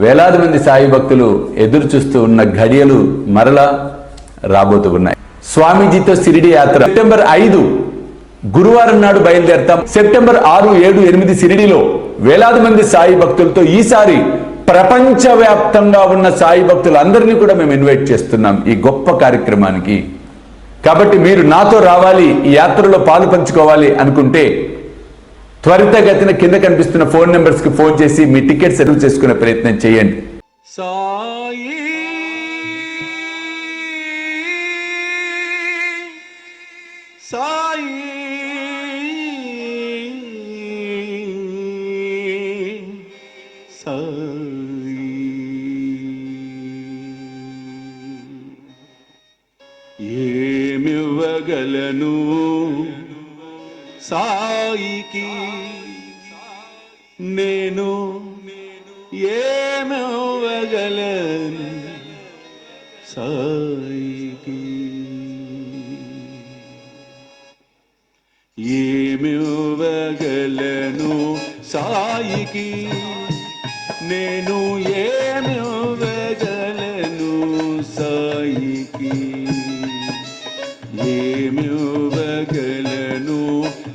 వేలాది మంది సాయి భక్తులు ఎదురు చూస్తూ ఉన్న ఘడియలు మరలా రాబోతూ ఉన్నాయి. స్వామీజీతో షిరిడి యాత్ర సెప్టెంబర్ 5 గురువారం నాడు బయలుదేరతాం. సెప్టెంబర్ 6, 7, 8 షిరిడిలో వేలాది మంది సాయి భక్తులతో ఈసారి ప్రపంచవ్యాప్తంగా ఉన్న సాయి భక్తులందరినీ కూడా మేము ఇన్వైట్ చేస్తున్నాం ఈ గొప్ప కార్యక్రమానికి. కాబట్టి మీరు నాతో రావాలి, ఈ యాత్రలో పాలు పంచుకోవాలి అనుకుంటే త్వరితగతిన కింద కనిపిస్తున్న ఫోన్ నెంబర్స్ కి ఫోన్ చేసి మీ టికెట్ సెటిల్ చేసుకునే ప్రయత్నం చేయండి. సాయి సాయి సాయి ఏమివ్వగలను సాయికి నేను ఏమివ్వగలను సాయికి ఏమివ్వగలను సాయికి నేను ఏమివ్వగలను సాయికి ఏమివ్వగలను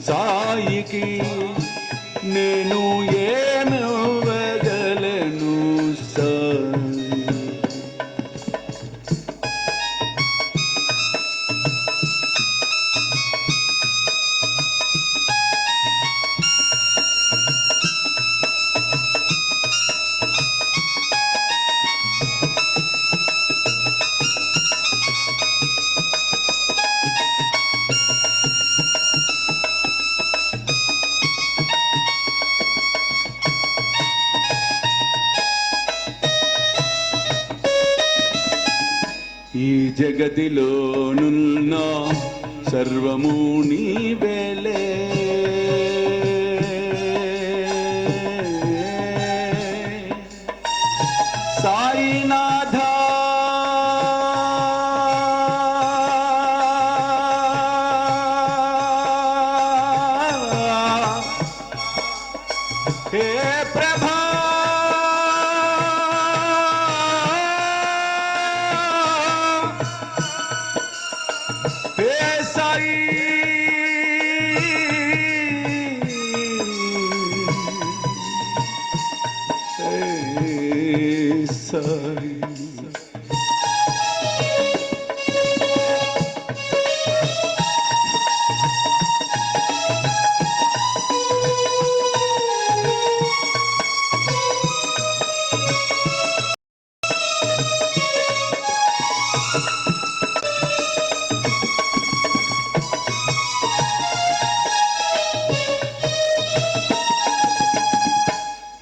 సాయికి నేను ఏమివ్వగలను సాయి. ఈ జగతిలోనున్న సర్వము నీవేలే సాయినాథ హే ప్రభా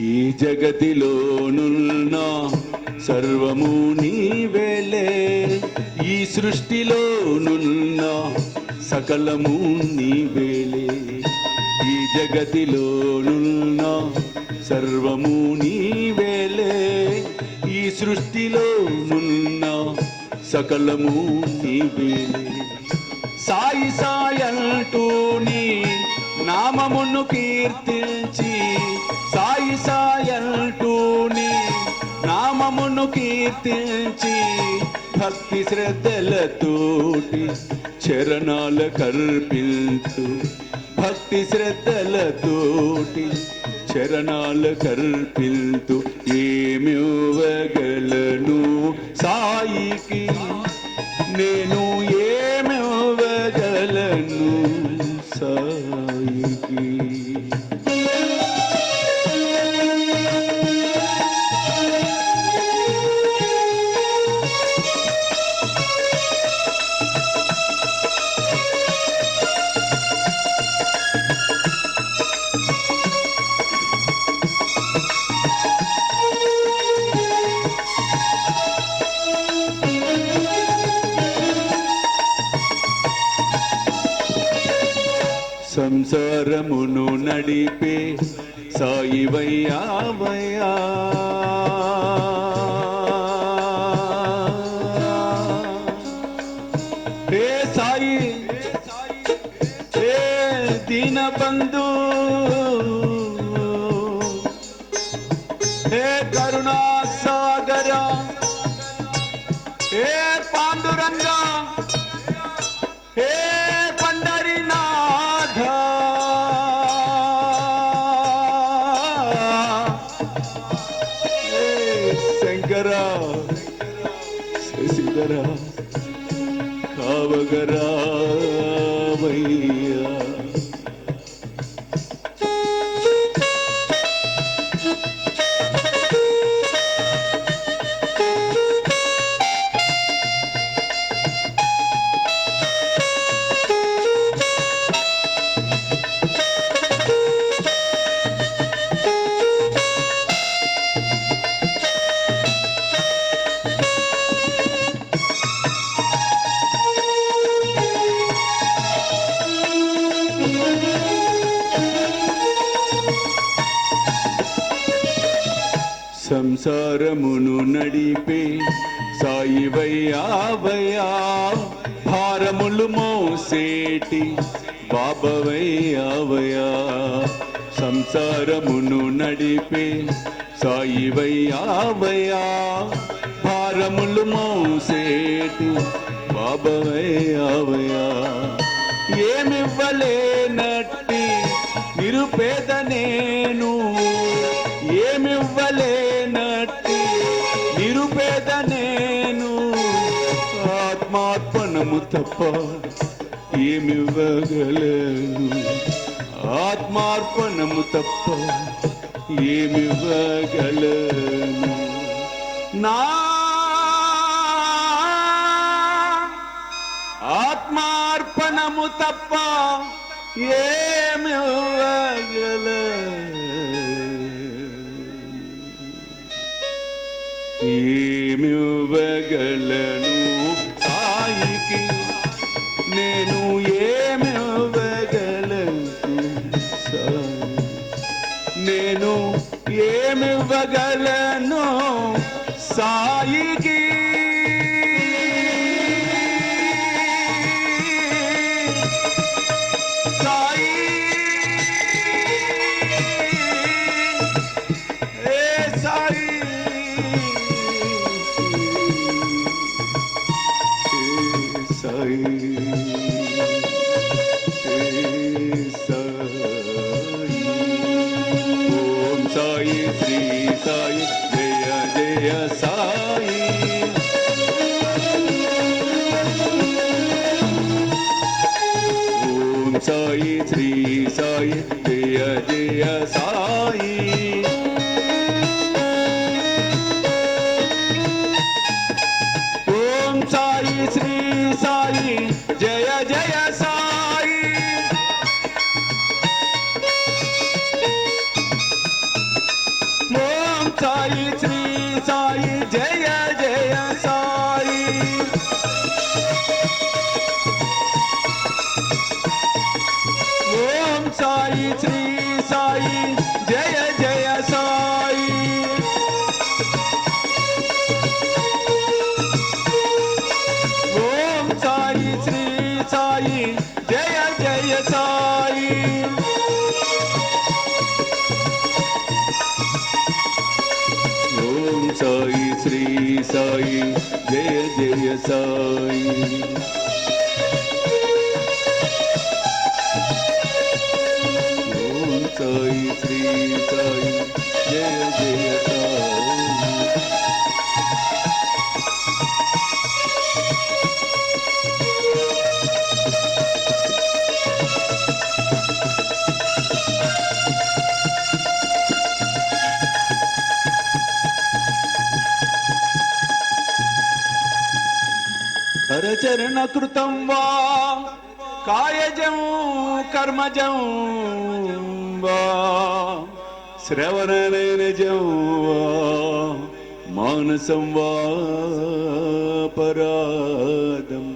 ఈ జగతిలోనున్న సర్వము నీవేలే ఈ సృష్టిలోనున్న సకలము నీవేలే ఈ జగతిలోనున్న సర్వము నీవేలే ఈ సృష్టిలోనున్న సకలము నీవేలే సాయి సాయంటూ నీ నామమును కీర్తించి సాయి సాయంటూ నీ నామమును కీర్తించి భక్తి శ్రద్ధలతోటి చరణాల కర్పించు భక్తి శ్రద్ధలతోటి చరణాల కర్పించు ఏమివ్వగలను సాయికి నేను ఏమివ్వగలను సాయికి. సంసారమును నడిపే సాయి వయ్యా హే సాయి హే దీనబంధు శశిధర కావగరావయ్యా. సంసారమును నడిపే సాయివయ్యావయ్యా, భారములు మోసేటి బాబవయ్యావయ్యా. సంసారమును నడిపే సాయివయ్యావయ్యా, భారములు మోసేటి బాబవయ్యావయ్యా. ఏమివ్వలేనట్టి నిరుపేద నేను, ఏమివ్వలేనట్టి నిరుపేద నేను, ఆత్మార్పణము తప్ప ఏమివ్వగలను, ఆత్మార్పణము తప్ప ఏమివ్వగలను. నా ఆత్మార్పణము తప్ప ఏమివ్వగలను, ఏమివ్వగలను సాయికి నేను, ఏమివ్వగలను సాయి, నేను ఏమివ్వగలను సాయికి. ఓం సాయి శ్రీ సాయి జయ జయ సాయి. ఓం సాయి శ్రీ సాయి జయ జయ సాయి. ఓం సాయి శ్రీ సాయి జయ జయ సాయి. ఓం సాయి శ్రీ సాయి జయ జయ సాయి. ఓం సాయి శ్రీ సాయి జయ జయ సాయి. ఓం సాయి శ్రీ సాయి జయ జయ సాయి. ఓం సాయి శ్రీ సాయి జయ జయ సాయి. ఓం సాయి శ్రీ సాయి జయ జయ సాయి. హరచరణ కృతం వా కాయజం కర్మజం వా, శ్రవణనైనజం వా మానసం వా పరాదం,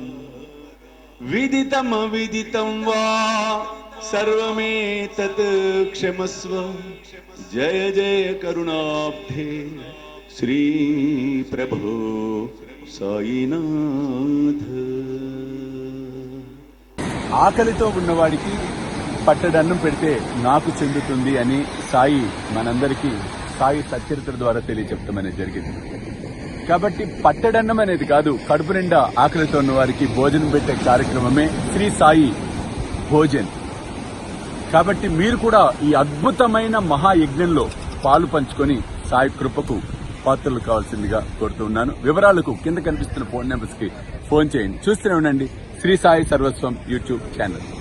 విదితం అవిదితం వా సర్వమేతత్ క్షమస్వ. జయ జయ కరుణాబ్ధే శ్రీ ప్రభో సాయినాథ. ఆకలితో ఉన్నవాడికి పట్టడన్నం పెడితే నాకు చెందుతుంది అని సాయి మనందరికీ సాయి సచ్చరిత్ర ద్వారా తెలియచెప్పడం అనేది జరిగింది. కాబట్టి పట్టడన్నం అనేది కాదు, కడుపు నిండా ఆకలితో ఉన్న వారికి భోజనం పెట్టే కార్యక్రమమే శ్రీ సాయి భోజన్. కాబట్టి మీరు కూడా ఈ అద్భుతమైన మహాయజ్ఞంలో పాలు పంచుకొని సాయి కృపకు పాత్రలు కావాల్సిందిగా కోరుతున్నాను. వివరాలకు కింద కనిపిస్తున్న ఫోన్ నెంబర్స్ కి ఫోన్ చేయండి. చూస్తూనే ఉండండి శ్రీ సాయి సర్వస్వం యూట్యూబ్ ఛానల్.